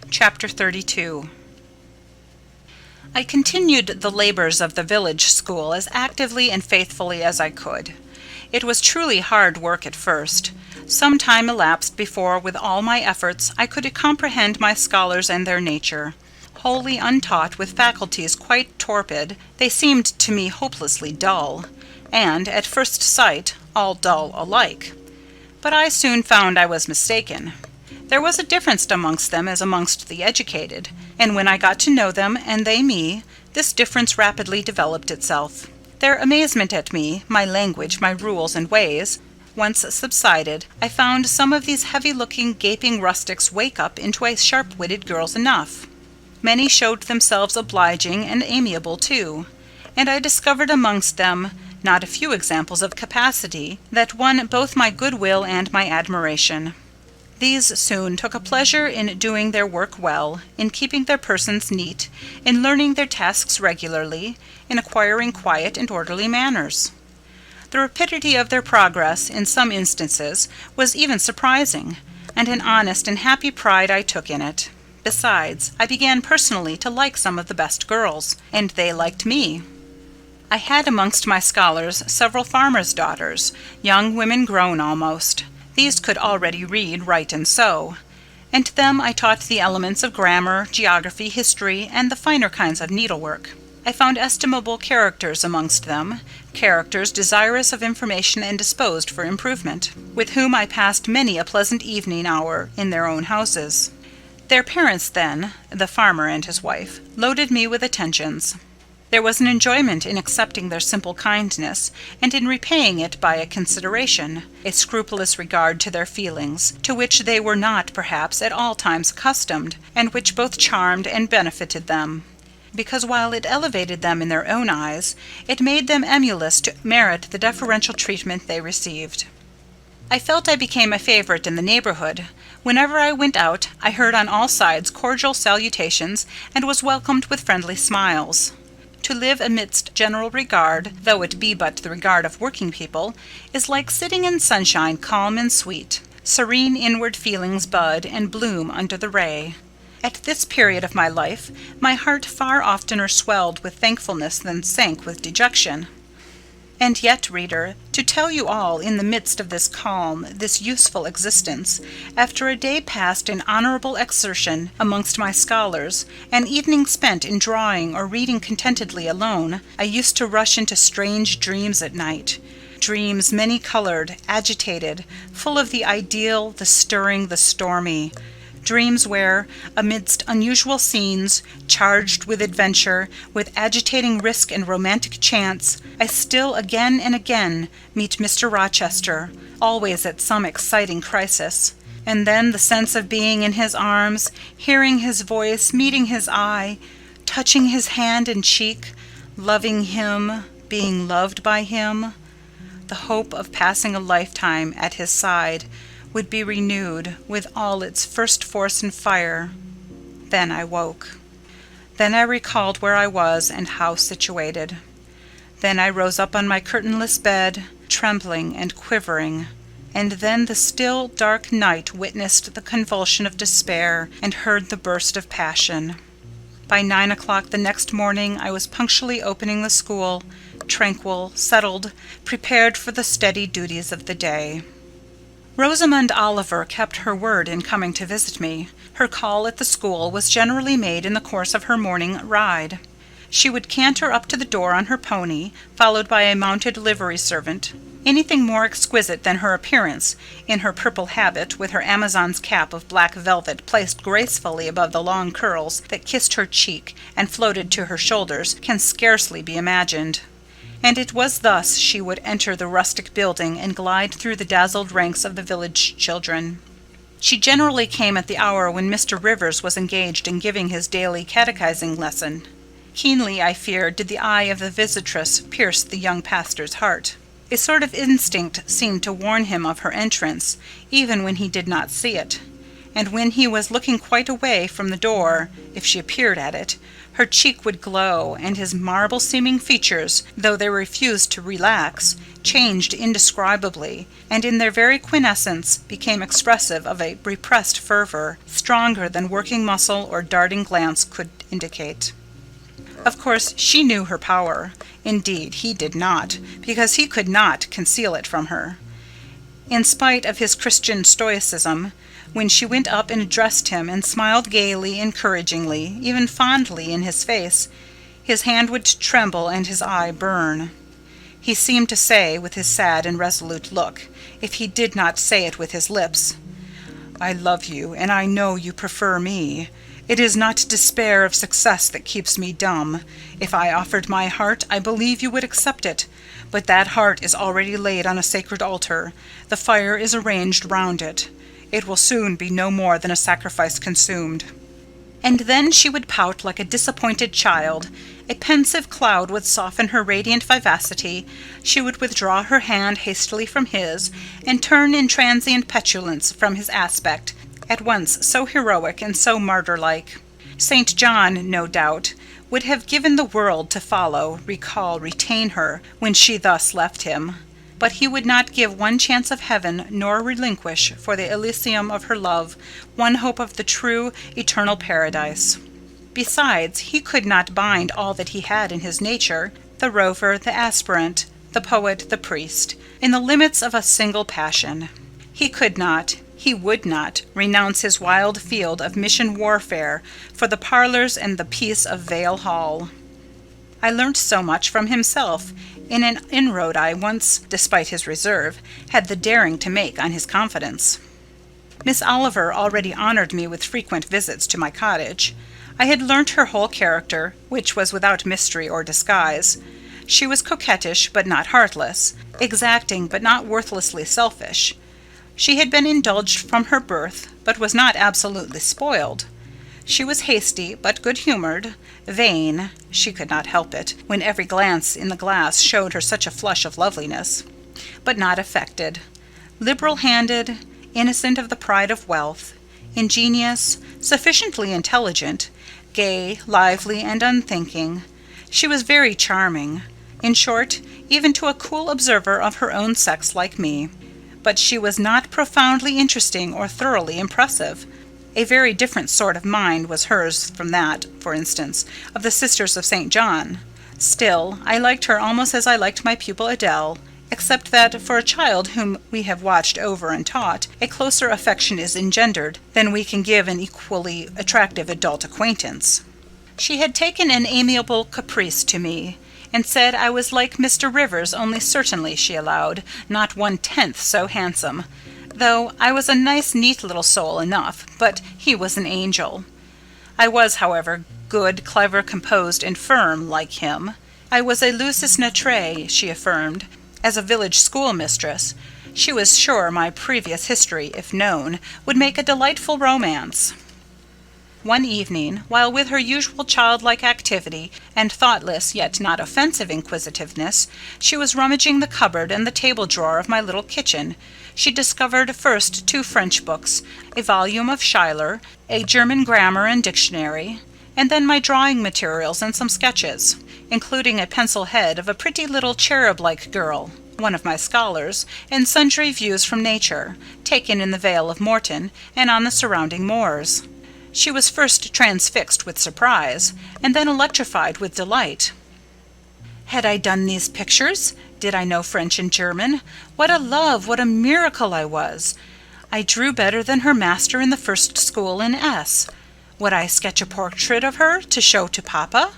Chapter 32. I continued the labours of the village school as actively and faithfully as I could. It was truly hard work at first. Some time elapsed before, with all my efforts, I could comprehend my scholars and their nature. Wholly untaught, with faculties quite torpid, they seemed to me hopelessly dull, and, at first sight, all dull alike. But I soon found I was mistaken. There was a difference amongst them as amongst the educated, and when I got to know them, and they me, this difference rapidly developed itself. Their amazement at me, my language, my rules and ways, once subsided, I found some of these heavy-looking, gaping rustics wake up into sharp-witted girls enough. Many showed themselves obliging and amiable too, and I discovered amongst them not a few examples of capacity that won both my good-will and my admiration. These soon took a pleasure in doing their work well, in keeping their persons neat, in learning their tasks regularly, in acquiring quiet and orderly manners. The rapidity of their progress, in some instances, was even surprising, and an honest and happy pride I took in it. Besides, I began personally to like some of the best girls, and they liked me. I had amongst my scholars several farmers' daughters, young women grown almost. These could already read, write, and sew, and to them I taught the elements of grammar, geography, history, and the finer kinds of needlework. I found estimable characters amongst them, characters desirous of information and disposed for improvement, with whom I passed many a pleasant evening hour in their own houses. Their parents then, the farmer and his wife, loaded me with attentions. There was an enjoyment in accepting their simple kindness, and in repaying it by a consideration, a scrupulous regard to their feelings, to which they were not, perhaps, at all times accustomed, and which both charmed and benefited them, because while it elevated them in their own eyes, it made them emulous to merit the deferential treatment they received. I felt I became a favourite in the neighbourhood. Whenever I went out, I heard on all sides cordial salutations, and was welcomed with friendly smiles. To live amidst general regard, though it be but the regard of working people, is like sitting in sunshine calm and sweet. Serene inward feelings bud and bloom under the ray. At this period of my life, my heart far oftener swelled with thankfulness than sank with dejection. And yet, reader, to tell you all in the midst of this calm, this useful existence, after a day passed in honourable exertion amongst my scholars, an evening spent in drawing or reading contentedly alone, I used to rush into strange dreams at night, dreams many-coloured, agitated, full of the ideal, the stirring, the stormy, dreams where, amidst unusual scenes, charged with adventure, with agitating risk and romantic chance, I still again and again meet Mr. Rochester, always at some exciting crisis, and then the sense of being in his arms, hearing his voice, meeting his eye, touching his hand and cheek, loving him, being loved by him, the hope of passing a lifetime at his side, would be renewed with all its first force and fire. Then I woke. Then I recalled where I was and how situated. Then I rose up on my curtainless bed, trembling and quivering. And then the still, dark night witnessed the convulsion of despair and heard the burst of passion. By 9 o'clock the next morning I was punctually opening the school, tranquil, settled, prepared for the steady duties of the day. Rosamond Oliver kept her word in coming to visit me. Her call at the school was generally made in the course of her morning ride. She would canter up to the door on her pony, followed by a mounted livery servant. Anything more exquisite than her appearance, in her purple habit, with her Amazon's cap of black velvet placed gracefully above the long curls that kissed her cheek and floated to her shoulders, can scarcely be imagined. And it was thus she would enter the rustic building and glide through the dazzled ranks of the village children. She generally came at the hour when Mr. Rivers was engaged in giving his daily catechizing lesson. Keenly, I fear, did the eye of the visitress pierce the young pastor's heart. A sort of instinct seemed to warn him of her entrance, even when he did not see it, and when he was looking quite away from the door, if she appeared at it, her cheek would glow, and his marble-seeming features, though they refused to relax, changed indescribably, and in their very quiescence became expressive of a repressed fervour, stronger than working muscle or darting glance could indicate. Of course, she knew her power. Indeed, he did not, because he could not conceal it from her. In spite of his Christian stoicism, when she went up and addressed him and smiled gaily, encouragingly, even fondly in his face, his hand would tremble and his eye burn. He seemed to say, with his sad and resolute look, if he did not say it with his lips, "I love you, and I know you prefer me. It is not despair of success that keeps me dumb. If I offered my heart, I believe you would accept it. But that heart is already laid on a sacred altar. The fire is arranged round it. It will soon be no more than a sacrifice consumed." And then she would pout like a disappointed child. A pensive cloud would soften her radiant vivacity. She would withdraw her hand hastily from his, and turn in transient petulance from his aspect, at once so heroic and so martyr-like. St. John, no doubt, would have given the world to follow, recall, retain her, when she thus left him. But he would not give one chance of heaven, nor relinquish, for the Elysium of her love, one hope of the true, eternal paradise. Besides, he could not bind all that he had in his nature, the rover, the aspirant, the poet, the priest, in the limits of a single passion. He could not, he would not, renounce his wild field of mission warfare for the parlours and the peace of Vale Hall. I learnt so much from himself in an inroad I once, despite his reserve, had the daring to make on his confidence. Miss Oliver already honoured me with frequent visits to my cottage. I had learnt her whole character, which was without mystery or disguise. She was coquettish, but not heartless, exacting, but not worthlessly selfish. She had been indulged from her birth, but was not absolutely spoiled. She was hasty, but good-humoured, vain (she could not help it, when every glance in the glass showed her such a flush of loveliness), but not affected, liberal-handed, innocent of the pride of wealth, ingenious, sufficiently intelligent, gay, lively, and unthinking. She was very charming, in short, even to a cool observer of her own sex like me. But she was not profoundly interesting or thoroughly impressive. A very different sort of mind was hers from that, for instance, of the Sisters of St. John. Still, I liked her almost as I liked my pupil Adele, except that for a child whom we have watched over and taught, a closer affection is engendered than we can give an equally attractive adult acquaintance. She had taken an amiable caprice to me, and said I was like Mr. Rivers, only certainly, she allowed, not 1/10 so handsome, though I was a nice neat little soul enough, but he was an angel. I was, however, good, clever, composed, and firm, like him. I was a lusus naturae, she affirmed, as a village schoolmistress. She was sure my previous history, if known, would make a delightful romance. One evening, while with her usual childlike activity and thoughtless yet not offensive inquisitiveness, she was rummaging the cupboard and the table drawer of my little kitchen, she discovered first 2 French books, a volume of Schiller, a German grammar and dictionary, and then my drawing materials and some sketches, including a pencil head of a pretty little cherub-like girl, one of my scholars, and sundry views from nature, taken in the Vale of Morton and on the surrounding moors. She was first transfixed with surprise, and then electrified with delight. Had I done these pictures? Did I know French and German? What a love, what a miracle I was! I drew better than her master in the first school in S. Would I sketch a portrait of her to show to papa?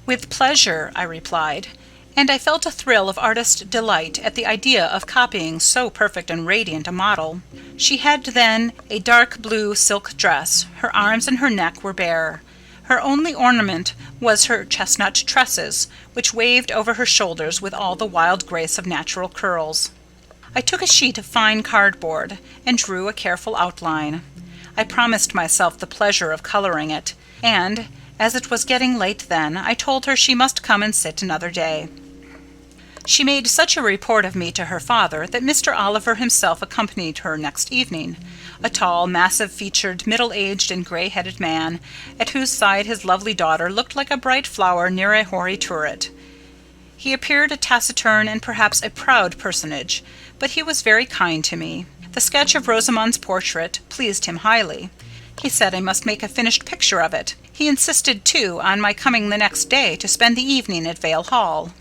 With pleasure, I replied, and I felt a thrill of artist delight at the idea of copying so perfect and radiant a model. She had then a dark blue silk dress. Her arms and her neck were bare. Her only ornament was her chestnut tresses, which waved over her shoulders with all the wild grace of natural curls. I took a sheet of fine cardboard, and drew a careful outline. I promised myself the pleasure of colouring it, and, as it was getting late then, I told her she must come and sit another day. She made such a report of me to her father that Mr. Oliver himself accompanied her next evening, a tall, massive-featured, middle-aged and grey-headed man, at whose side his lovely daughter looked like a bright flower near a hoary turret. He appeared a taciturn and perhaps a proud personage, but he was very kind to me. The sketch of Rosamond's portrait pleased him highly. He said I must make a finished picture of it. He insisted, too, on my coming the next day to spend the evening at Vale Hall.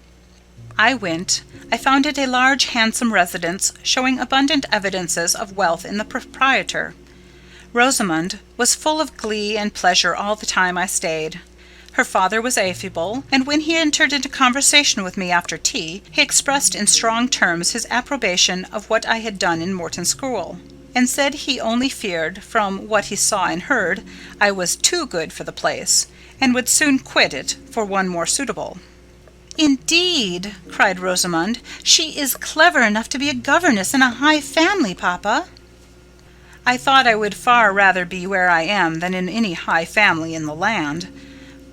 I went. I found it a large, handsome residence, showing abundant evidences of wealth in the proprietor. Rosamond was full of glee and pleasure all the time I stayed. Her father was affable, and when he entered into conversation with me after tea, he expressed in strong terms his approbation of what I had done in Morton School, and said he only feared, from what he saw and heard, I was too good for the place, and would soon quit it for one more suitable. "Indeed," cried Rosamond, "she is clever enough to be a governess in a high family, papa." I thought I would far rather be where I am than in any high family in the land.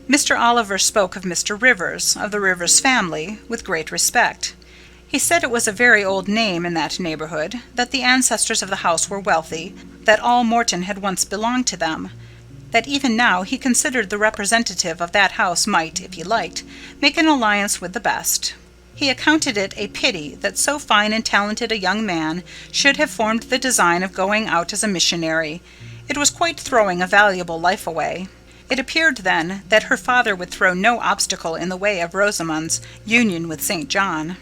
Mr. Oliver spoke of Mr. Rivers, of the Rivers family, with great respect. He said it was a very old name in that neighbourhood, that the ancestors of the house were wealthy, that all Morton had once belonged to them, that even now he considered the representative of that house might, if he liked, make an alliance with the best. He accounted it a pity that so fine and talented a young man should have formed the design of going out as a missionary. It was quite throwing a valuable life away. It appeared, then, that her father would throw no obstacle in the way of Rosamond's union with St. John.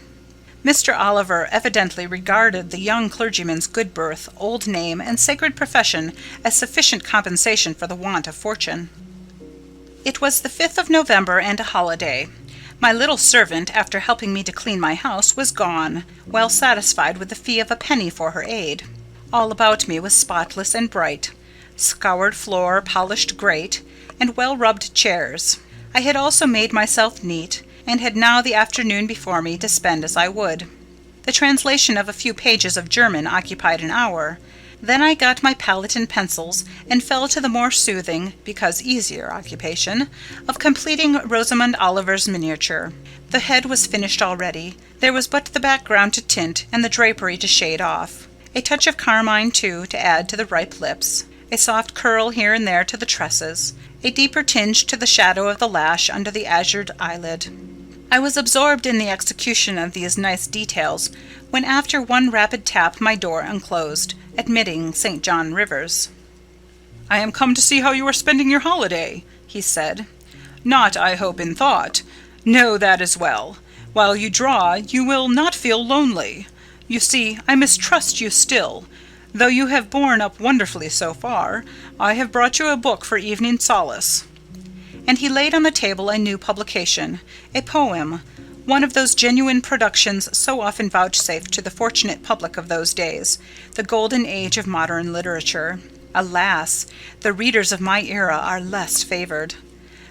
Mr. Oliver evidently regarded the young clergyman's good birth, old name, and sacred profession as sufficient compensation for the want of fortune. It was the 5th of November and a holiday. My little servant, after helping me to clean my house, was gone, well satisfied with the fee of a penny for her aid. All about me was spotless and bright, scoured floor, polished grate, and well-rubbed chairs. I had also made myself neat, and had now the afternoon before me to spend as I would. The translation of a few pages of German occupied an hour. Then I got my palette and pencils, and fell to the more soothing, because easier occupation, of completing Rosamond Oliver's miniature. The head was finished already. There was but the background to tint, and the drapery to shade off. A touch of carmine, too, to add to the ripe lips. A soft curl here and there to the tresses. A deeper tinge to the shadow of the lash under the azured eyelid. I was absorbed in the execution of these nice details, when after one rapid tap my door unclosed, admitting St. John Rivers. "I am come to see how you are spending your holiday," he said. "Not, I hope, in thought. No, that is well. While you draw, you will not feel lonely. You see, I mistrust you still. Though you have borne up wonderfully so far, I have brought you a book for evening solace." And he laid on the table a new publication, a poem, one of those genuine productions so often vouchsafed to the fortunate public of those days, the golden age of modern literature. Alas! the readers of my era are less favoured.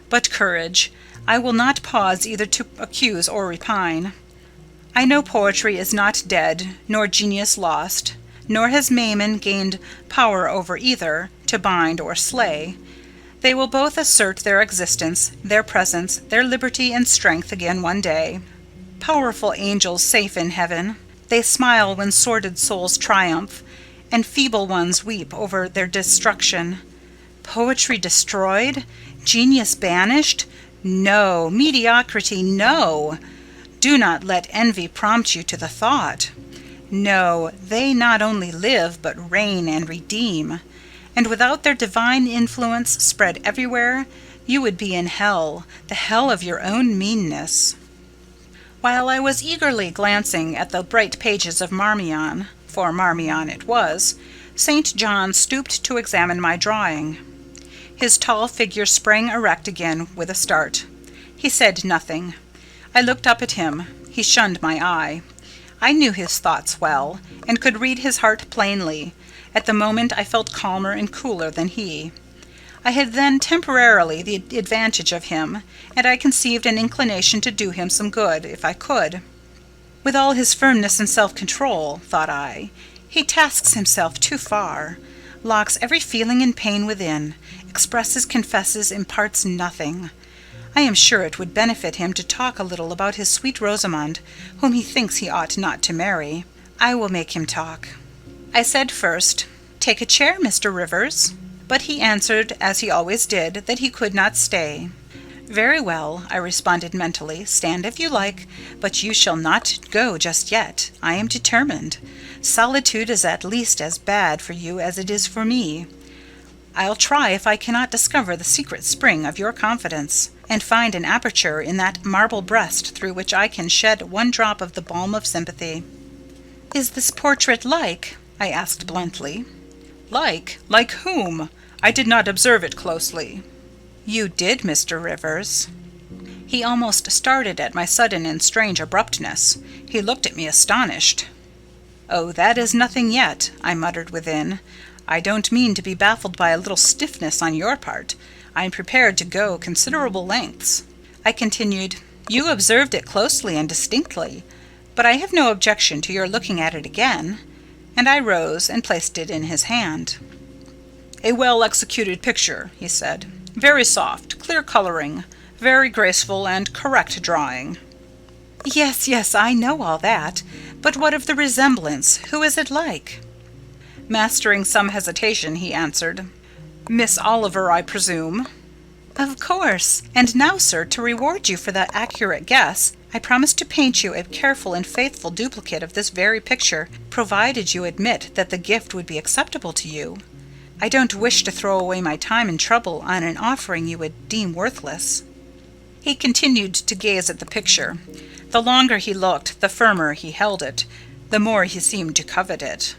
But courage! I will not pause either to accuse or repine. I know poetry is not dead, nor genius lost, nor has Mammon gained power over either, to bind or slay. They will both assert their existence, their presence, their liberty and strength again one day. Powerful angels safe in heaven, they smile when sordid souls triumph, and feeble ones weep over their destruction. Poetry destroyed? Genius banished? No! Mediocrity, no! Do not let envy prompt you to the thought. No, they not only live, but reign and redeem. And without their divine influence spread everywhere, you would be in hell, the hell of your own meanness. While I was eagerly glancing at the bright pages of Marmion, for Marmion it was, St. John stooped to examine my drawing. His tall figure sprang erect again with a start. He said nothing. I looked up at him. He shunned my eye. I knew his thoughts well, and could read his heart plainly. At the moment I felt calmer and cooler than he. I had then temporarily the advantage of him, and I conceived an inclination to do him some good, if I could. With all his firmness and self-control, thought I, he tasks himself too far, locks every feeling and pain within, expresses, confesses, imparts nothing. I am sure it would benefit him to talk a little about his sweet Rosamond, whom he thinks he ought not to marry. I will make him talk. I said first, "Take a chair, Mr. Rivers." But he answered, as he always did, that he could not stay. "Very well," I responded mentally. "Stand if you like, but you shall not go just yet. I am determined. Solitude is at least as bad for you as it is for me. I'll try if I cannot discover the secret spring of your confidence, and find an aperture in that marble breast through which I can shed one drop of the balm of sympathy." "Is this portrait like?" I asked bluntly. "Like? Like whom? I did not observe it closely." "You did, Mr. Rivers." He almost started at my sudden and strange abruptness. He looked at me astonished. "Oh, that is nothing yet," I muttered within. "I don't mean to be baffled by a little stiffness on your part. I am prepared to go considerable lengths." I continued, "You observed it closely and distinctly, but I have no objection to your looking at it again." And I rose and placed it in his hand. "A well-executed picture," he said. "Very soft, clear colouring, very graceful and correct drawing." Yes, I know all that. But what of the resemblance? Who is it like?" Mastering some hesitation, he answered, "Miss Oliver, I presume?" "Of course. And now, sir, to reward you for that accurate guess, I promise to paint you a careful and faithful duplicate of this very picture, provided you admit that the gift would be acceptable to you. I don't wish to throw away my time and trouble on an offering you would deem worthless." He continued to gaze at the picture. The longer he looked, the firmer he held it, the more he seemed to covet it.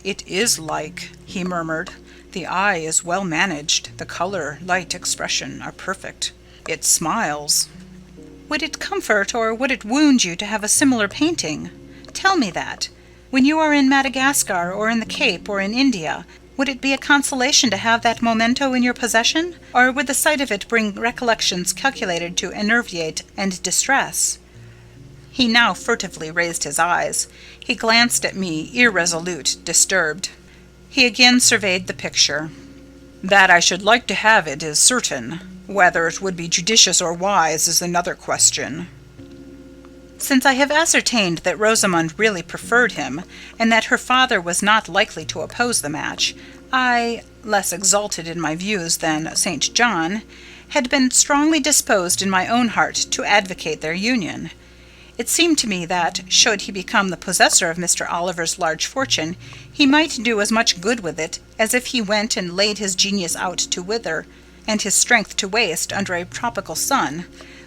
"It is like," he murmured. "The eye is well managed, the colour, light, expression are perfect. It smiles." "Would it comfort or would it wound you to have a similar painting? Tell me that. When you are in Madagascar or in the Cape or in India, would it be a consolation to have that memento in your possession, or would the sight of it bring recollections calculated to enervate and distress?" He now furtively raised his eyes. He glanced at me, irresolute, disturbed. He again surveyed the picture. "That I should like to have it is certain. Whether it would be judicious or wise is another question." Since I have ascertained that Rosamond really preferred him, and that her father was not likely to oppose the match, I, less exalted in my views than St. John, had been strongly disposed in my own heart to advocate their union. It seemed to me that, should he become the possessor of Mr. Oliver's large fortune, he might do as much good with it as if he went and laid his genius out to wither, and his strength to waste, under a tropical sun.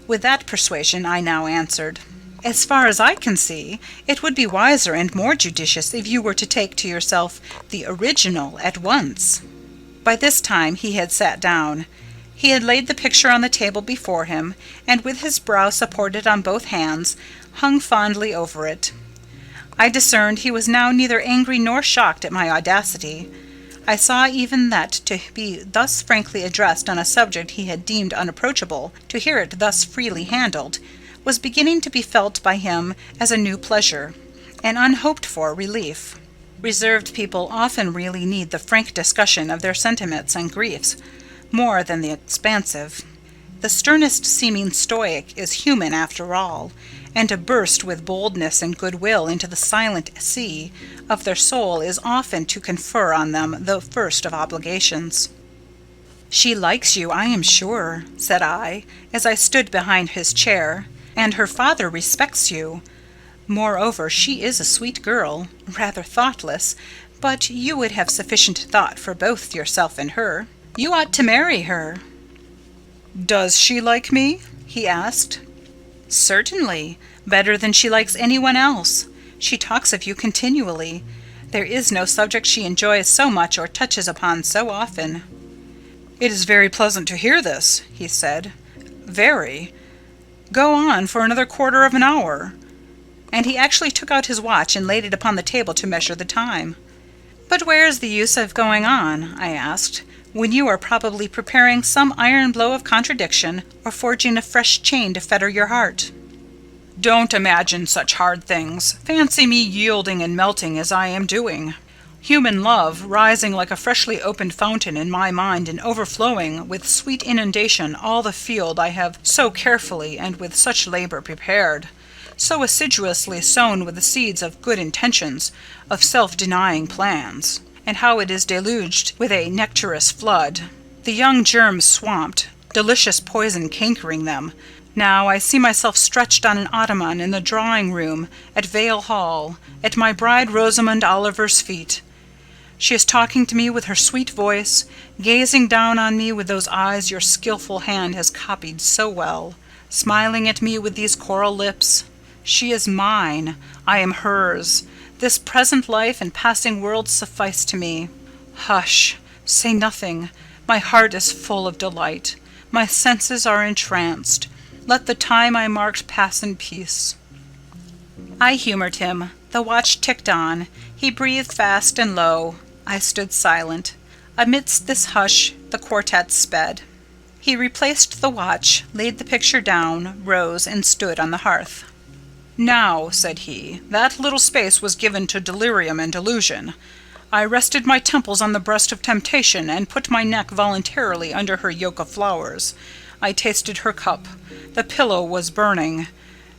With that persuasion I now answered, "As far as I can see, it would be wiser and more judicious if you were to take to yourself the original at once." By this time he had sat down. He had laid the picture on the table before him, and with his brow supported on both hands, hung fondly over it. I discerned he was now neither angry nor shocked at my audacity. I saw even that to be thus frankly addressed on a subject he had deemed unapproachable, to hear it thus freely handled, was beginning to be felt by him as a new pleasure, an unhoped-for relief. Reserved people often really need the frank discussion of their sentiments and griefs, more than the expansive. The sternest seeming stoic is human after all, and to burst with boldness and goodwill into the silent sea of their soul is often to confer on them the first of obligations. "She likes you, I am sure," said I, as I stood behind his chair, "and her father respects you. Moreover, she is a sweet girl, rather thoughtless, but you would have sufficient thought for both yourself and her. You ought to marry her." "Does she like me?" he asked. "Certainly, better than she likes anyone else. She talks of you continually. There is no subject she enjoys so much or touches upon so often." "It is very pleasant to hear this," he said. "Very. Go on for another quarter of an hour." And he actually took out his watch and laid it upon the table to measure the time. "But where is the use of going on," I asked, "when you are probably preparing some iron blow of contradiction, or forging a fresh chain to fetter your heart?" "Don't imagine such hard things. Fancy me yielding and melting as I am doing. Human love, rising like a freshly opened fountain in my mind and overflowing with sweet inundation all the field I have so carefully and with such labour prepared, so assiduously sown with the seeds of good intentions, of self-denying plans, and how it is deluged with a nectarous flood, the young germs swamped, delicious poison cankering them. Now I see myself stretched on an ottoman in the drawing-room at Vale Hall, at my bride Rosamond Oliver's feet. She is talking to me with her sweet voice, gazing down on me with those eyes your skilful hand has copied so well, smiling at me with these coral lips. She is mine. I am hers. This present life and passing world suffice to me. Hush! Say nothing. My heart is full of delight. My senses are entranced. Let the time I marked pass in peace. I humoured him. The watch ticked on. He breathed fast and low. I stood silent. Amidst this hush, the quartet sped. He replaced the watch, laid the picture down, rose, and stood on the hearth. "Now," said he, "that little space was given to delirium and delusion. I rested my temples on the breast of temptation, and put my neck voluntarily under her yoke of flowers. I tasted her cup. The pillow was burning.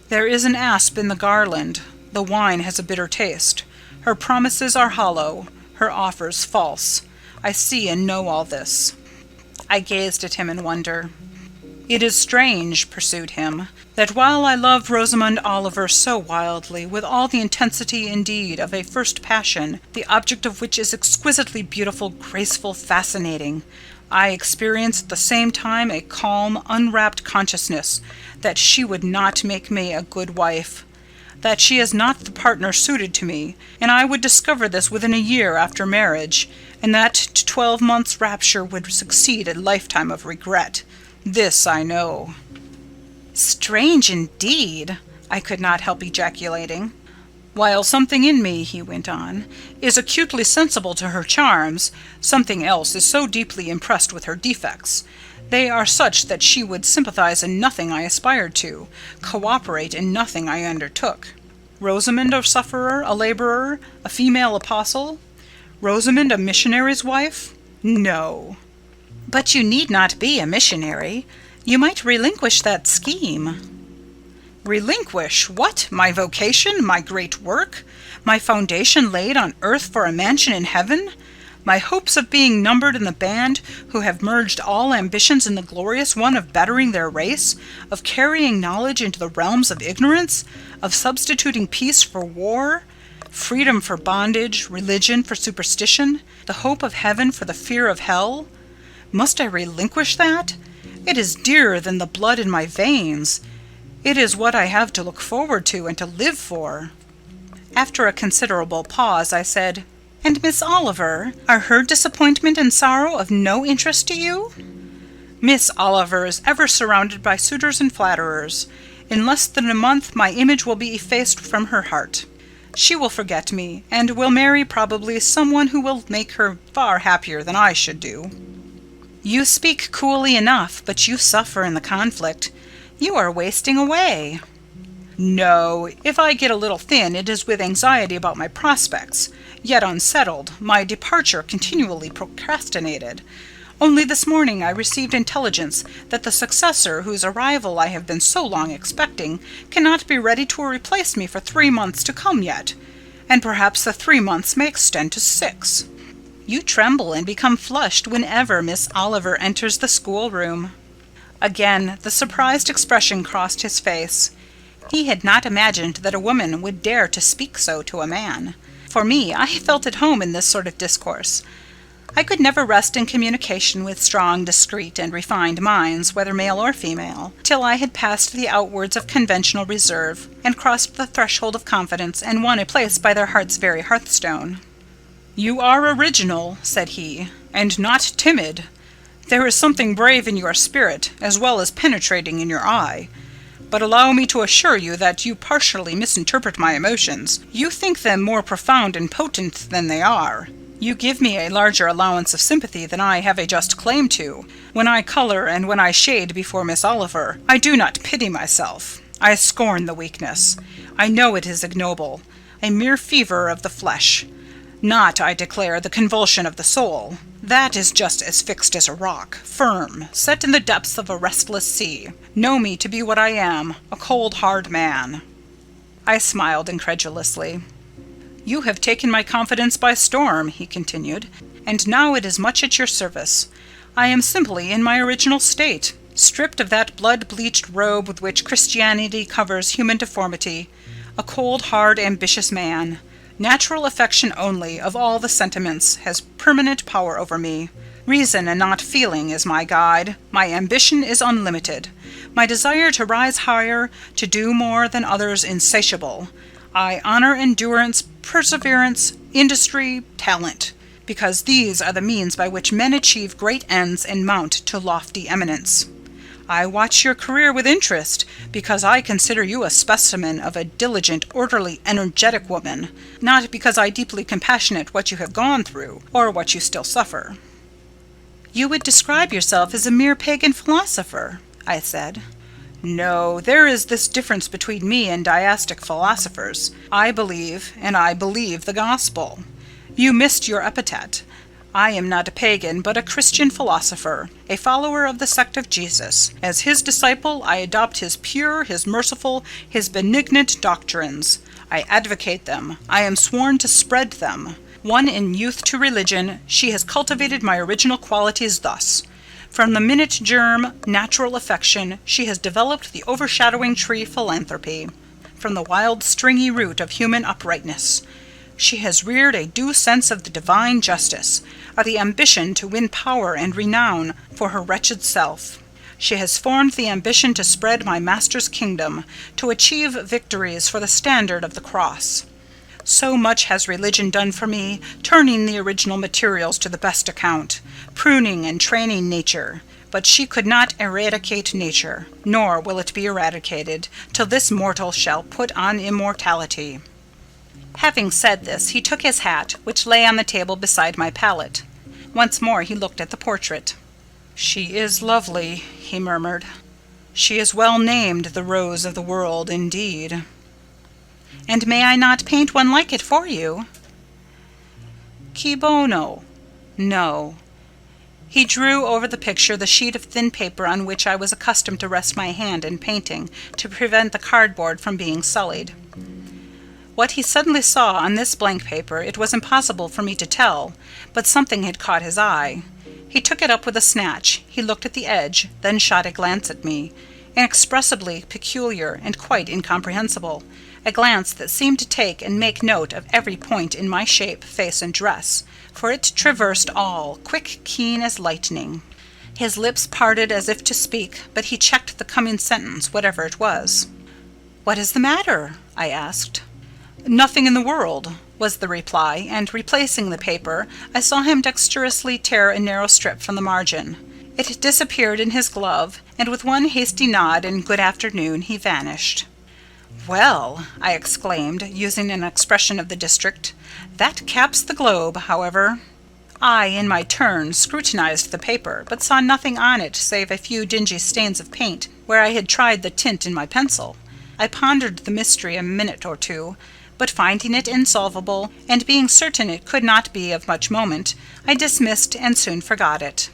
There is an asp in the garland. The wine has a bitter taste. Her promises are hollow, her offers false. I see and know all this." I gazed at him in wonder. "It is strange," pursued him, "that while I love Rosamond Oliver so wildly, with all the intensity indeed of a first passion, the object of which is exquisitely beautiful, graceful, fascinating, I experience at the same time a calm, unwrapped consciousness that she would not make me a good wife, that she is not the partner suited to me, and I would discover this within a year after marriage, and that to 12 months' rapture would succeed a lifetime of regret. This I know." "Strange indeed!" I could not help ejaculating. "While something in me," he went on, "is acutely sensible to her charms, something else is so deeply impressed with her defects. They are such that she would sympathize in nothing I aspired to, co-operate in nothing I undertook. Rosamond a sufferer, a labourer, a female apostle? Rosamond a missionary's wife? No." "But you need not be a missionary. You might relinquish that scheme." "Relinquish? What? My vocation? My great work? My foundation laid on earth for a mansion in heaven? My hopes of being numbered in the band who have merged all ambitions in the glorious one of bettering their race, of carrying knowledge into the realms of ignorance, of substituting peace for war, freedom for bondage, religion for superstition, the hope of heaven for the fear of hell? Must I relinquish that? It is dearer than the blood in my veins. It is what I have to look forward to and to live for." After a considerable pause, I said, "And Miss Oliver, are her disappointment and sorrow of no interest to you?" "Miss Oliver is ever surrounded by suitors and flatterers. In less than a month my image will be effaced from her heart. She will forget me, and will marry probably someone who will make her far happier than I should do." "You speak coolly enough, but you suffer in the conflict. You are wasting away." "No, if I get a little thin, it is with anxiety about my prospects, yet unsettled, my departure continually procrastinated. Only this morning I received intelligence that the successor whose arrival I have been so long expecting cannot be ready to replace me for 3 months to come yet, and perhaps the 3 months may extend to 6. You tremble and become flushed whenever Miss Oliver enters the schoolroom." Again the surprised expression crossed his face. He had not imagined that a woman would dare to speak so to a man. For me, I felt at home in this sort of discourse. I could never rest in communication with strong, discreet, and refined minds, whether male or female, till I had passed the outworks of conventional reserve, and crossed the threshold of confidence, and won a place by their heart's very hearthstone. "You are original," said he, "and not timid. There is something brave in your spirit, as well as penetrating in your eye. But allow me to assure you that you partially misinterpret my emotions. You think them more profound and potent than they are. You give me a larger allowance of sympathy than I have a just claim to. When I colour and when I shade before Miss Oliver, I do not pity myself. I scorn the weakness. I know it is ignoble, a mere fever of the flesh. Not, I declare, the convulsion of the soul. That is just as fixed as a rock, firm, set in the depths of a restless sea. Know me to be what I am, a cold, hard man." I smiled incredulously. "You have taken my confidence by storm," he continued, "and now it is much at your service. I am simply in my original state, stripped of that blood-bleached robe with which Christianity covers human deformity, a cold, hard, ambitious man. Natural affection only, of all the sentiments, has permanent power over me. Reason and not feeling is my guide. My ambition is unlimited. My desire to rise higher, to do more than others, insatiable. I honour endurance, perseverance, industry, talent, because these are the means by which men achieve great ends and mount to lofty eminence. I watch your career with interest, because I consider you a specimen of a diligent, orderly, energetic woman, not because I deeply compassionate what you have gone through, or what you still suffer." "You would describe yourself as a mere pagan philosopher," I said. "No, there is this difference between me and deistic philosophers. I believe, and I believe the gospel. You missed your epithet. I am not a pagan, but a Christian philosopher, a follower of the sect of Jesus. As his disciple, I adopt his pure, his merciful, his benignant doctrines. I advocate them. I am sworn to spread them. Won in youth to religion, she has cultivated my original qualities thus. From the minute germ, natural affection, she has developed the overshadowing tree, philanthropy. From the wild, stringy root of human uprightness, she has reared a due sense of the divine justice, of the ambition to win power and renown for her wretched self. She has formed the ambition to spread my Master's kingdom, to achieve victories for the standard of the cross. So much has religion done for me, turning the original materials to the best account, pruning and training nature. But she could not eradicate nature, nor will it be eradicated, till this mortal shall put on immortality." Having said this, he took his hat, which lay on the table beside my pallet. Once more he looked at the portrait. "She is lovely," he murmured. "She is well named the Rose of the World, indeed." "And may I not paint one like it for you?" "Chi bono? No." He drew over the picture the sheet of thin paper on which I was accustomed to rest my hand in painting, to prevent the cardboard from being sullied. What he suddenly saw on this blank paper it was impossible for me to tell, but something had caught his eye. He took it up with a snatch. He looked at the edge, then shot a glance at me, inexpressibly peculiar and quite incomprehensible, a glance that seemed to take and make note of every point in my shape, face, and dress, for it traversed all, quick, keen as lightning. His lips parted as if to speak, but he checked the coming sentence, whatever it was. "What is the matter?" I asked. "Nothing in the world," was the reply, and replacing the paper, I saw him dexterously tear a narrow strip from the margin. It disappeared in his glove, and with one hasty nod and good afternoon he vanished. "Well," I exclaimed, using an expression of the district, "that caps the globe, however." I, in my turn, scrutinized the paper, but saw nothing on it save a few dingy stains of paint where I had tried the tint in my pencil. I pondered the mystery a minute or two, but finding it insolvable, and being certain it could not be of much moment, I dismissed and soon forgot it.